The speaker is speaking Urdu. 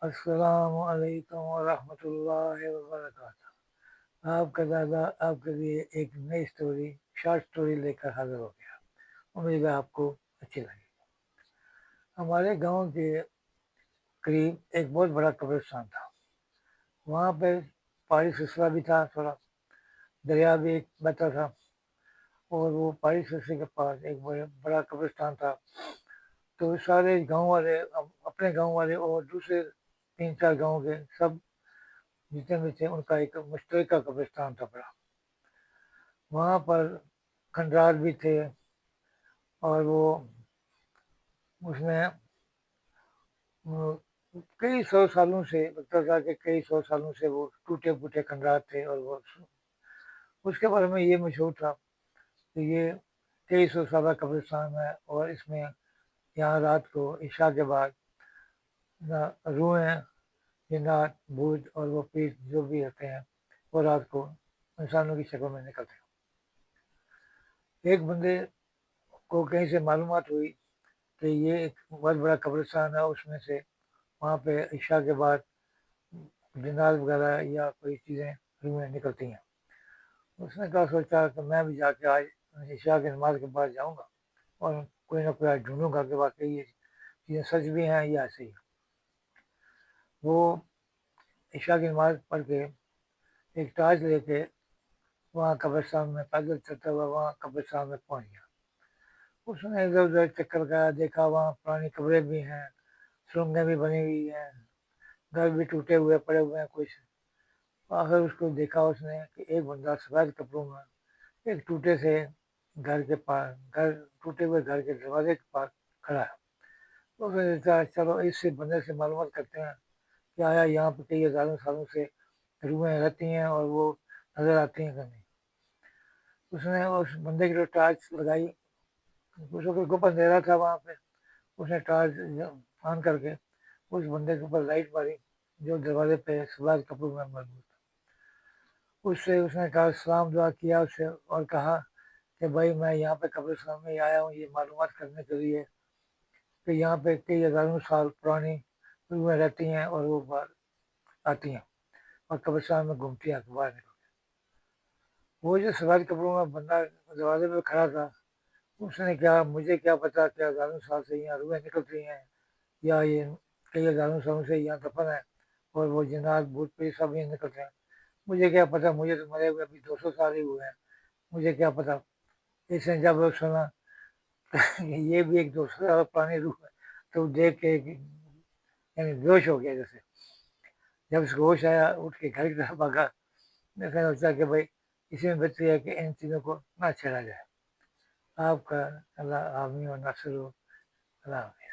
السلام علیکم ورحمۃ اللہ وبرکاتہ۔ آپ کا دادا آپ کے لیے ایک نئی اسٹوری، شارٹ اسٹوری لے کر حاضر ہو گیا۔ امید ہے آپ کو اچھی لگے۔ ہمارے گاؤں کے قریب ایک بہت بڑا قبرستان تھا۔ وہاں پہ پہاڑی سلسلہ بھی تھا، تھوڑا دریا بھی ایک بہتا تھا، اور وہ پہاڑی سلسلے کے پاس ایک بڑا قبرستان تھا۔ تو سارے گاؤں والے، اپنے گاؤں والے اور دوسرے 3-4 گاؤں کے سب جتنے بھی تھے، ان کا ایک مشترکہ قبرستان تھا بڑا۔ وہاں پر کھنڈرات بھی تھے، اور وہ اس میں کئی سو سالوں سے لگتا تھا کہ کئی سو سالوں سے وہ ٹوٹے پھوٹے کھنڈرات تھے، اور وہ اس کے بارے میں یہ مشہور تھا کہ یہ کئی سو سالہ قبرستان ہے، اور اس میں یہاں رات کو عشاء کے بعد روحیں، جنات، بھوت اور وہ پیت جو بھی رہتے ہیں، وہ رات کو انسانوں کی شکل میں نکلتے ہیں۔ ایک بندے کو کہیں سے معلومات ہوئی کہ یہ ایک بہت بڑا قبرستان ہے، اس میں سے وہاں پہ عشاء کے بعد جنات وغیرہ یا کوئی چیزیں روحیں نکلتی ہیں۔ اس نے کہا، سوچا کہ میں بھی جا کے آج عشاء کی نماز کے بعد جاؤں گا، اور کوئی نہ کوئی آج ڈھونڈوں گا کہ واقعی یہ چیزیں سچ بھی ہیں یا ایسے ہی۔ وہ عشاء کی نماز پڑھ کے ایک ٹارچ لے کے وہاں قبرستان میں پیدل چلتا ہوا وہاں قبرستان میں پہنچ گیا۔ اس نے ادھر ادھر چکر لگایا، دیکھا وہاں پرانی قبریں بھی ہیں، سرنگیں بھی بنی ہوئی ہیں، گھر بھی ٹوٹے ہوئے پڑے ہوئے ہیں کچھ۔ آخر اس کو دیکھا اس نے کہ ایک بندہ سفید کپڑوں میں ایک ٹوٹے سے گھر کے پاس، ٹوٹے ہوئے گھر کے دروازے کے پاس کھڑا ہے۔ تو اس نے سوچا، چلو اس سے بندے سے معلومات کرتے ہیں کہ آیا یہاں پہ کئی ہزاروں سالوں سے روحیں رہتی ہیں اور وہ نظر آتی ہیں کہ نہیں۔ اس نے اس بندے کی جو ٹارچ لگائی، اس کو گپ اندھیرا تھا وہاں پہ، اس نے ٹارچ آن کر کے اس بندے کے اوپر لائٹ ماری جو دروازے پہ سفید کپڑوں میں موجود تھا۔ اس نے کہا، سلام دعا کیا اس سے، اور کہا کہ بھائی میں یہاں پہ قبرستان میں آیا ہوں یہ معلومات کرنے کے لیے کہ یہاں پہ کئی ہزاروں سال پرانی روحیں رہتی ہیں اور وہ باہر آتی ہیں اور قبرستان میں گھومتی ہیں باہر نکل۔ وہ جو سفید کپڑوں میں بندہ دروازے پہ کھڑا تھا، اس نے کہا، مجھے کیا پتا کہ ہزاروں سال سے یہاں روحیں نکل رہی ہیں یا یہ کئی ہزاروں سالوں سے یہاں دفن ہے اور وہ جنات بھوت پریت سب یہاں نکل رہے ہیں۔ مجھے کیا پتا، مجھے تو مرے ہوئے ابھی 200 سال ہی ہوئے ہیں، مجھے کیا پتا۔ اس نے جب سنا یہ بھی ایک 200 سال پرانی روح ہے تو دیکھ کے یعنی بیہوش ہو گیا جیسے۔ جب اس کو ہوش آیا اٹھ کے گھر کی طرف بھاگا۔ میں نے سوچا کہ بھائی اسی میں بہتری ہے کہ ان چیزوں کو نہ چھیڑا جائے۔ آپ کا اللہ عالمی و ناصر ہو۔ اللہ حافظ۔